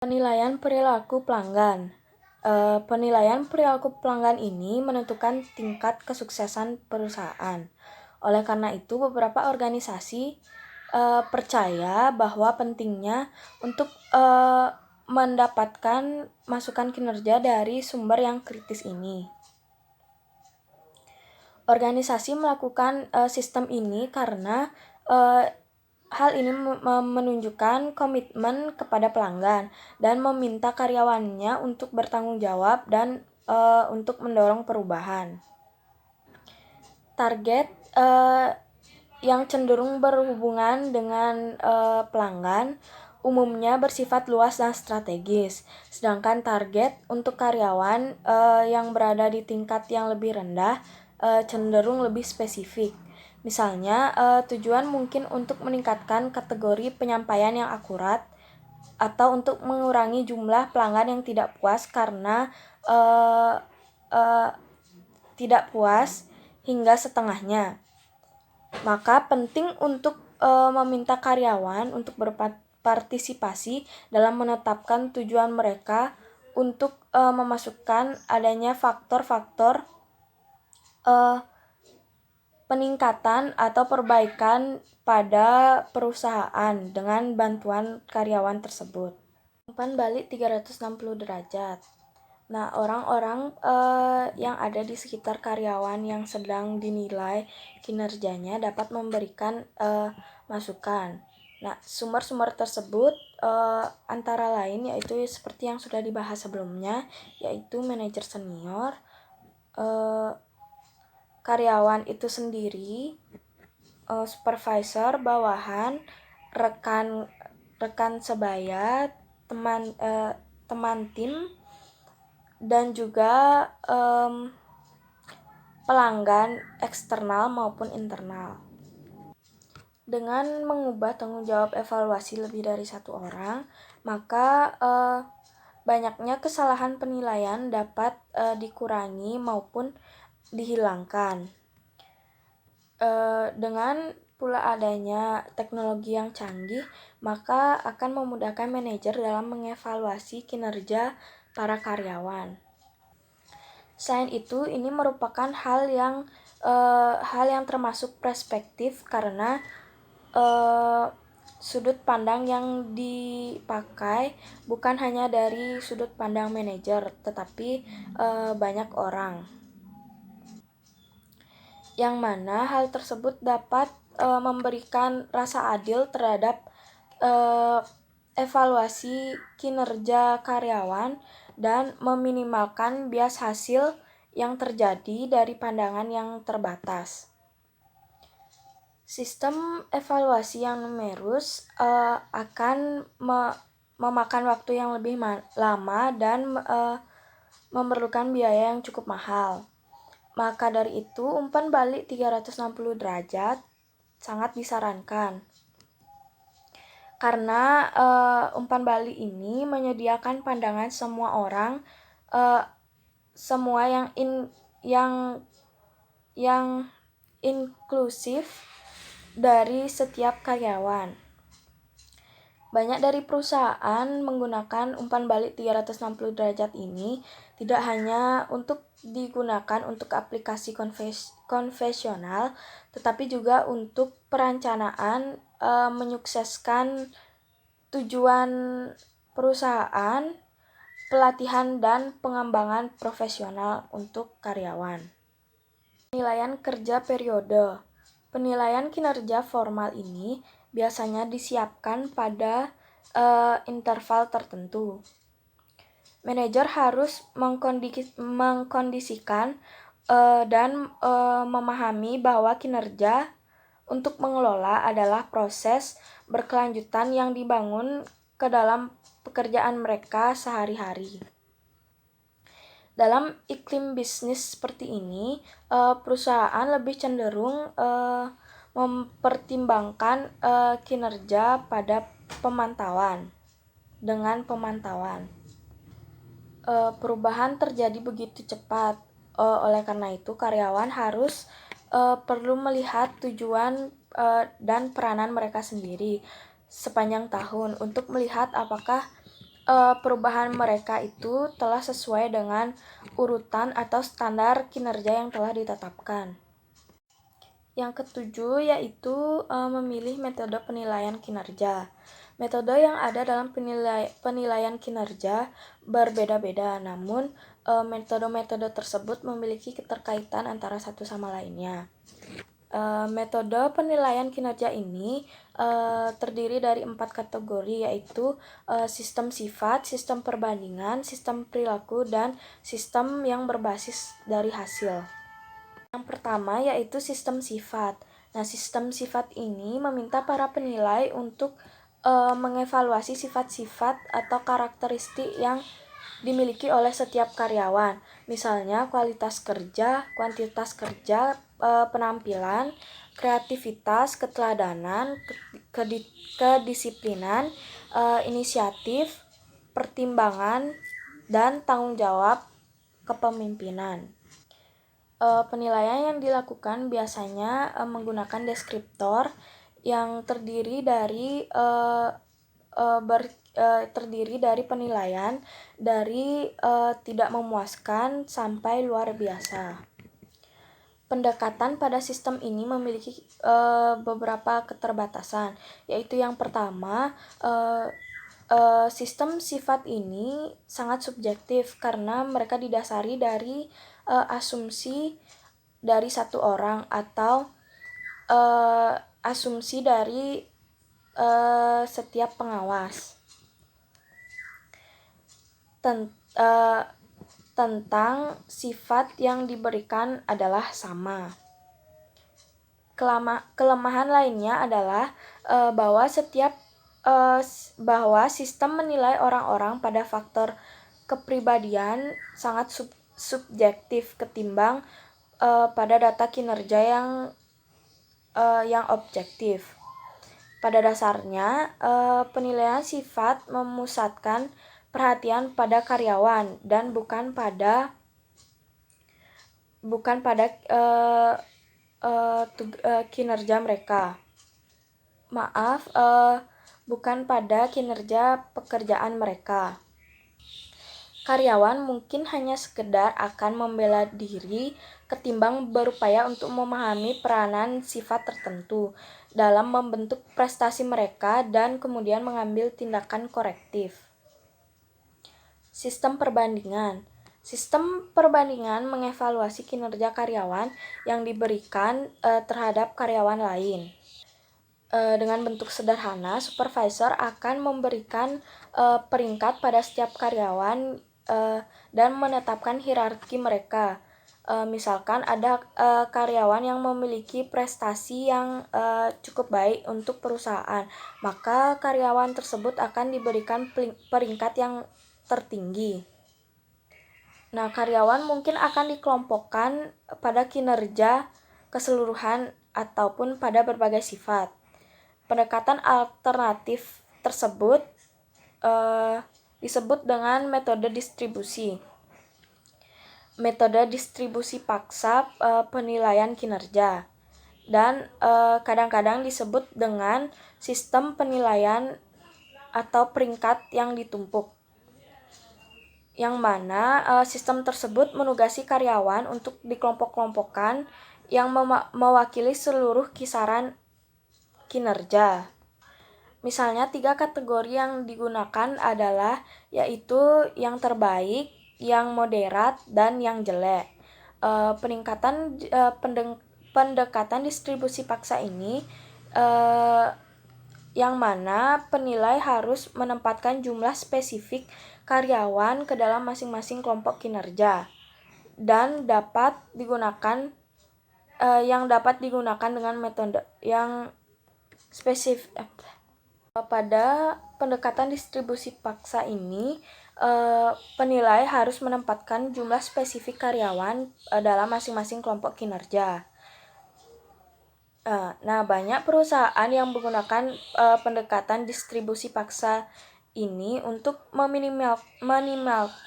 Penilaian perilaku pelanggan. Penilaian perilaku pelanggan ini menentukan tingkat kesuksesan perusahaan. Oleh karena itu, beberapa organisasi percaya bahwa pentingnya untuk mendapatkan masukan kinerja dari sumber yang kritis ini. Organisasi melakukan sistem ini karena hal ini menunjukkan komitmen kepada pelanggan dan meminta karyawannya untuk bertanggung jawab dan untuk mendorong perubahan. Target yang cenderung berhubungan dengan pelanggan umumnya bersifat luas dan strategis, sedangkan target untuk karyawan yang berada di tingkat yang lebih rendah cenderung lebih spesifik. Misalnya, tujuan mungkin untuk meningkatkan kategori penyampaian yang akurat atau untuk mengurangi jumlah pelanggan yang tidak puas karena tidak puas hingga setengahnya. Maka penting untuk meminta karyawan untuk berpartisipasi dalam menetapkan tujuan mereka untuk memasukkan adanya faktor-faktor peningkatan atau perbaikan pada perusahaan dengan bantuan karyawan tersebut. Umpan balik 360 derajat. Nah, orang-orang yang ada di sekitar karyawan yang sedang dinilai kinerjanya dapat memberikan masukan. Nah, sumber-sumber tersebut antara lain yaitu seperti yang sudah dibahas sebelumnya, yaitu manajer senior, karyawan itu sendiri, supervisor, bawahan, rekan sebaya, teman tim, dan juga pelanggan eksternal maupun internal. Dengan mengubah tanggung jawab evaluasi lebih dari satu orang, maka banyaknya kesalahan penilaian dapat dikurangi maupun dihilangkan. Dengan pula adanya teknologi yang canggih, maka akan memudahkan manajer dalam mengevaluasi kinerja para karyawan. Selain itu, ini merupakan hal yang termasuk perspektif karena sudut pandang yang dipakai bukan hanya dari sudut pandang manajer, tetapi banyak orang. Yang mana hal tersebut dapat memberikan rasa adil terhadap evaluasi kinerja karyawan dan meminimalkan bias hasil yang terjadi dari pandangan yang terbatas. Sistem evaluasi yang numerus akan memakan waktu yang lebih lama dan memerlukan biaya yang cukup mahal. Maka dari itu, umpan balik 360 derajat sangat disarankan. Karena umpan balik ini menyediakan pandangan semua orang, semua yang inklusif dari setiap karyawan. Banyak dari perusahaan menggunakan umpan balik 360 derajat ini tidak hanya untuk digunakan untuk aplikasi konvensional, tetapi juga untuk perencanaan menyukseskan tujuan perusahaan, pelatihan dan pengembangan profesional untuk karyawan. Penilaian kerja periode. Penilaian kinerja formal ini biasanya disiapkan pada interval tertentu. Manajer harus mengkondisikan dan memahami bahwa kinerja untuk mengelola adalah proses berkelanjutan yang dibangun ke dalam pekerjaan mereka sehari-hari. Dalam iklim bisnis seperti ini, perusahaan lebih cenderung mempertimbangkan kinerja pada pemantauan. Dengan pemantauan, perubahan terjadi begitu cepat. Oleh karena itu, karyawan harus perlu melihat tujuan dan peranan mereka sendiri sepanjang tahun untuk melihat apakah perubahan mereka itu telah sesuai dengan urutan atau standar kinerja yang telah ditetapkan. Yang ketujuh yaitu memilih metode penilaian kinerja. Metode yang ada dalam penilaian kinerja berbeda-beda, namun metode-metode tersebut memiliki keterkaitan antara satu sama lainnya. Metode penilaian kinerja ini terdiri dari 4 kategori, yaitu sistem sifat, sistem perbandingan, sistem perilaku, dan sistem yang berbasis dari hasil. Yang pertama yaitu sistem sifat. Nah, sistem sifat ini meminta para penilai untuk mengevaluasi sifat-sifat atau karakteristik yang dimiliki oleh setiap karyawan. Misalnya kualitas kerja, kuantitas kerja, penampilan, kreativitas, keteladanan, kedisiplinan, inisiatif, pertimbangan, dan tanggung jawab kepemimpinan. Penilaian yang dilakukan biasanya menggunakan deskriptor yang terdiri dari penilaian dari tidak memuaskan sampai luar biasa. Pendekatan pada sistem ini memiliki beberapa keterbatasan, yaitu yang pertama, sistem sifat ini sangat subjektif karena mereka didasari dari asumsi dari satu orang atau asumsi dari setiap pengawas tentang sifat yang diberikan adalah sama. Kelemahan lainnya adalah bahwa sistem menilai orang-orang pada faktor kepribadian sangat subjektif ketimbang pada data kinerja yang objektif. Pada dasarnya, penilaian sifat memusatkan perhatian pada karyawan dan bukan pada kinerja mereka. Bukan pada kinerja pekerjaan mereka. Karyawan mungkin hanya sekedar akan membela diri ketimbang berupaya untuk memahami peranan sifat tertentu dalam membentuk prestasi mereka dan kemudian mengambil tindakan korektif. Sistem perbandingan. Sistem perbandingan mengevaluasi kinerja karyawan yang diberikan terhadap karyawan lain. Dengan bentuk sederhana, supervisor akan memberikan peringkat pada setiap karyawan dan menetapkan hierarki mereka. Misalkan ada karyawan yang memiliki prestasi yang cukup baik untuk perusahaan, maka karyawan tersebut akan diberikan peringkat yang tertinggi. Nah, karyawan mungkin akan dikelompokkan pada kinerja keseluruhan ataupun pada berbagai sifat. Pendekatan alternatif tersebut disebut dengan metode distribusi. Metode distribusi paksa penilaian kinerja dan kadang-kadang disebut dengan sistem penilaian atau peringkat yang ditumpuk, yang mana sistem tersebut menugasi karyawan untuk dikelompok-kelompokkan yang mewakili seluruh kisaran kinerja. Misalnya 3 kategori yang digunakan adalah yaitu yang terbaik, yang moderat, dan yang jelek. Pendekatan distribusi paksa ini yang mana penilai harus menempatkan jumlah spesifik karyawan ke dalam masing-masing kelompok kinerja dan dapat digunakan dengan metode yang spesifik. Pada pendekatan distribusi paksa ini, penilai harus menempatkan jumlah spesifik karyawan dalam masing-masing kelompok kinerja. Nah, banyak perusahaan yang menggunakan pendekatan distribusi paksa ini untuk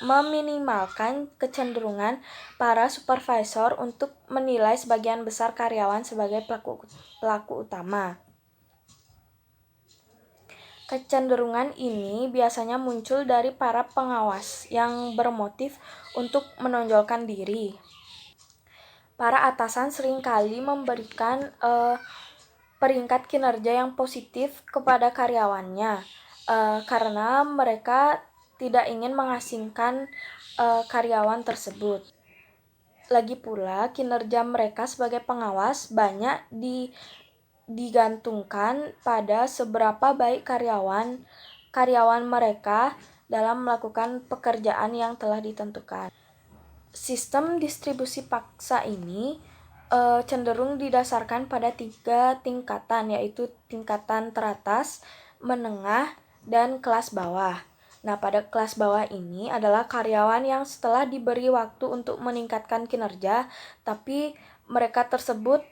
meminimalkan kecenderungan para supervisor untuk menilai sebagian besar karyawan sebagai pelaku utama. Kecenderungan ini biasanya muncul dari para pengawas yang bermotif untuk menonjolkan diri. Para atasan seringkali memberikan peringkat kinerja yang positif kepada karyawannya karena mereka tidak ingin mengasingkan karyawan tersebut. Lagi pula, kinerja mereka sebagai pengawas banyak digantungkan pada seberapa baik karyawan mereka dalam melakukan pekerjaan yang telah ditentukan. Sistem distribusi paksa ini cenderung didasarkan pada 3 tingkatan, yaitu tingkatan teratas, menengah, dan kelas bawah. Nah, pada kelas bawah ini adalah karyawan yang setelah diberi waktu untuk meningkatkan kinerja, tapi mereka tersebut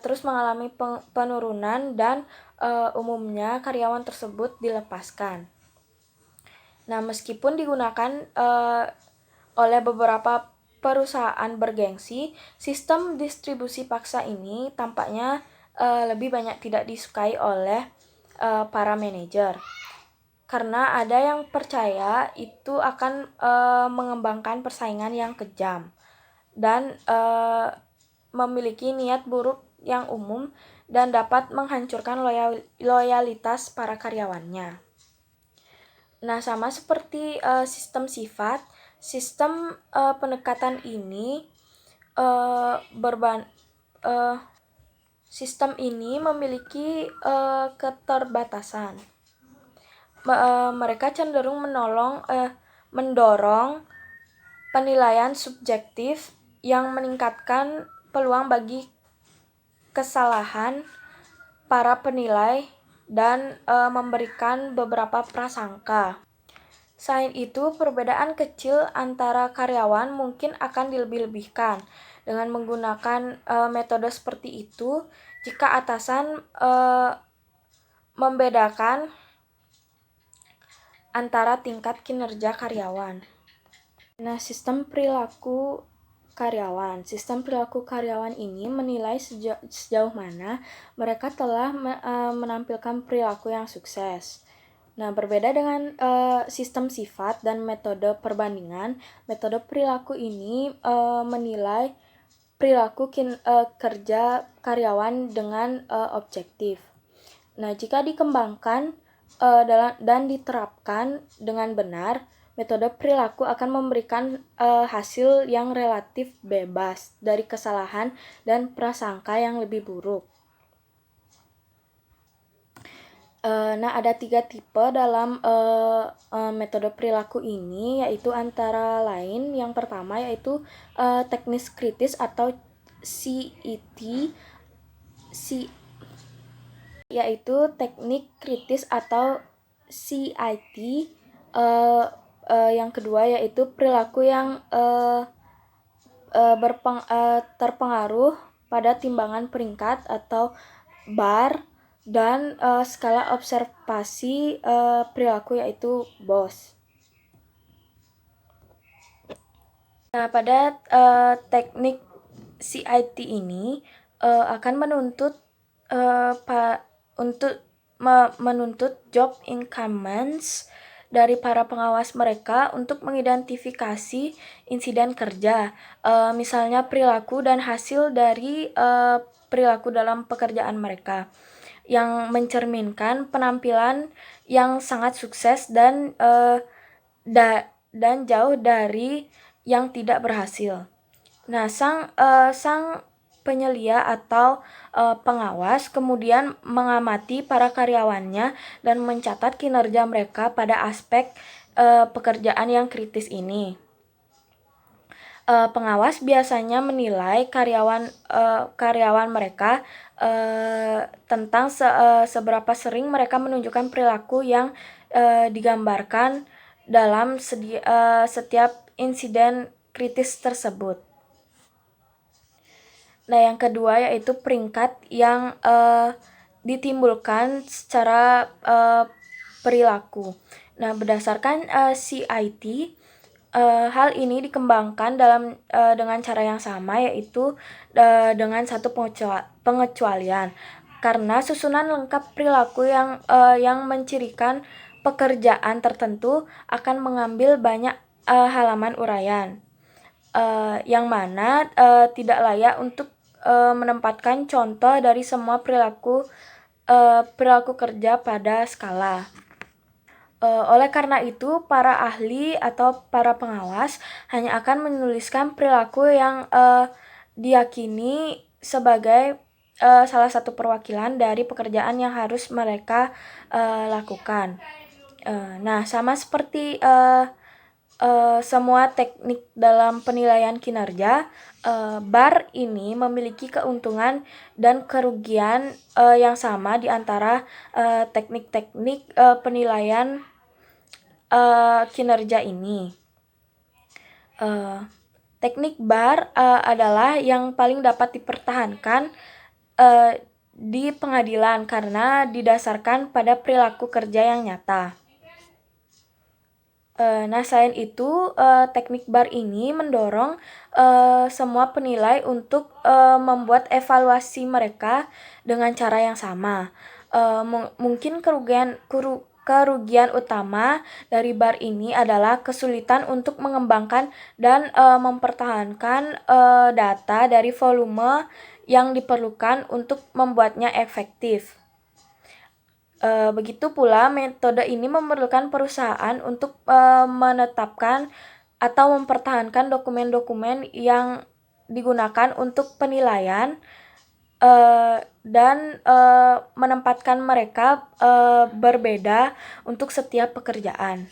terus mengalami penurunan dan umumnya karyawan tersebut dilepaskan. Nah, meskipun digunakan oleh beberapa perusahaan bergengsi, sistem distribusi paksa ini tampaknya lebih banyak tidak disukai oleh para manajer. Karena ada yang percaya itu akan mengembangkan persaingan yang kejam dan memiliki niat buruk yang umum dan dapat menghancurkan loyalitas para karyawannya. Nah, sama seperti sistem sifat, sistem pendekatan ini sistem ini memiliki keterbatasan. Mereka cenderung mendorong penilaian subjektif yang meningkatkan peluang bagi kesalahan para penilai dan memberikan beberapa prasangka. Selain itu, perbedaan kecil antara karyawan mungkin akan dilebih-lebihkan. Dengan menggunakan metode seperti itu, jika atasan membedakan antara tingkat kinerja karyawan. Nah, sistem perilaku karyawan. Sistem perilaku karyawan ini menilai sejauh mana mereka telah menampilkan perilaku yang sukses. Nah, berbeda dengan sistem sifat dan metode perbandingan, metode perilaku ini menilai perilaku kerja karyawan dengan objektif. Nah, jika dikembangkan dan diterapkan dengan benar, metode perilaku akan memberikan hasil yang relatif bebas dari kesalahan dan prasangka yang lebih buruk. Nah, ada 3 tipe dalam metode perilaku ini, yaitu antara lain yang pertama yaitu teknis kritis atau CET, yaitu teknik kritis atau CIT. Yang kedua yaitu perilaku yang terpengaruh pada timbangan peringkat atau BAR dan skala observasi perilaku yaitu BOS. Nah, pada teknik CIT ini akan menuntut menuntut job incumbents dari para pengawas mereka untuk mengidentifikasi insiden kerja, misalnya perilaku dan hasil dari perilaku dalam pekerjaan mereka, yang mencerminkan penampilan yang sangat sukses dan jauh dari yang tidak berhasil. Nah, sang penyelia atau pengawas kemudian mengamati para karyawannya dan mencatat kinerja mereka pada aspek pekerjaan yang kritis ini. Pengawas biasanya menilai karyawan mereka tentang seberapa sering mereka menunjukkan perilaku yang digambarkan dalam setiap insiden kritis tersebut. Nah, yang kedua yaitu peringkat yang ditimbulkan secara perilaku. Nah, berdasarkan CIT, hal ini dikembangkan dengan cara yang sama, yaitu dengan satu pengecualian. karena susunan lengkap perilaku yang mencirikan pekerjaan tertentu akan mengambil banyak halaman uraian, yang mana tidak layak untuk menempatkan contoh dari semua perilaku kerja pada skala. Oleh karena itu, para ahli atau para pengawas hanya akan menuliskan perilaku yang diyakini sebagai salah satu perwakilan dari pekerjaan yang harus mereka lakukan. Nah, sama seperti semua teknik dalam penilaian kinerja, BAR ini memiliki keuntungan dan kerugian yang sama di antara teknik-teknik penilaian kinerja ini. Teknik BAR adalah yang paling dapat dipertahankan di pengadilan karena didasarkan pada perilaku kerja yang nyata. Nah, selain itu, teknik BAR ini mendorong semua penilai untuk membuat evaluasi mereka dengan cara yang sama. Mungkin kerugian utama dari BAR ini adalah kesulitan untuk mengembangkan dan mempertahankan data dari volume yang diperlukan untuk membuatnya efektif. Begitu pula metode ini memerlukan perusahaan untuk menetapkan atau mempertahankan dokumen-dokumen yang digunakan untuk penilaian dan menempatkan mereka berbeda untuk setiap pekerjaan.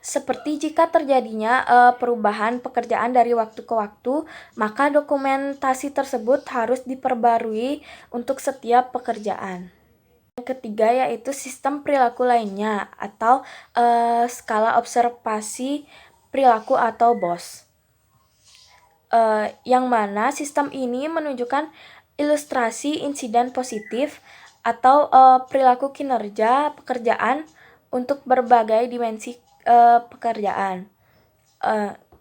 Seperti jika terjadinya perubahan pekerjaan dari waktu ke waktu, maka dokumentasi tersebut harus diperbarui untuk setiap pekerjaan. Yang ketiga yaitu sistem perilaku lainnya atau skala observasi perilaku atau BOS. Yang mana sistem ini menunjukkan ilustrasi insiden positif atau perilaku kinerja pekerjaan untuk berbagai dimensi pekerjaan.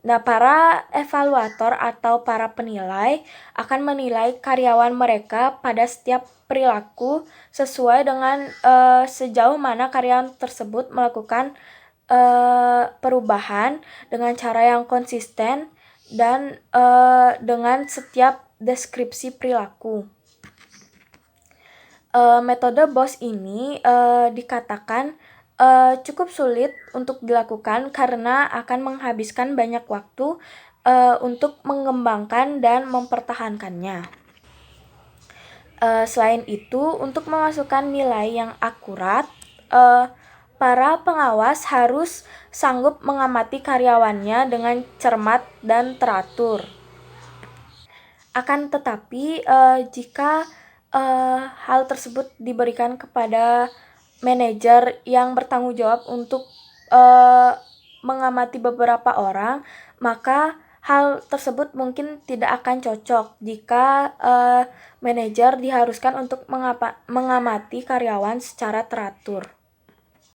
Nah, para evaluator atau para penilai akan menilai karyawan mereka pada setiap perilaku sesuai dengan sejauh mana karyawan tersebut melakukan perubahan dengan cara yang konsisten dan dengan setiap deskripsi perilaku. Metode BOS ini dikatakan cukup sulit untuk dilakukan karena akan menghabiskan banyak waktu untuk mengembangkan dan mempertahankannya. Selain itu, untuk memasukkan nilai yang akurat, para pengawas harus sanggup mengamati karyawannya dengan cermat dan teratur. Akan tetapi, jika hal tersebut diberikan kepada manajer yang bertanggung jawab untuk mengamati beberapa orang, maka hal tersebut mungkin tidak akan cocok jika manajer diharuskan untuk mengamati karyawan secara teratur.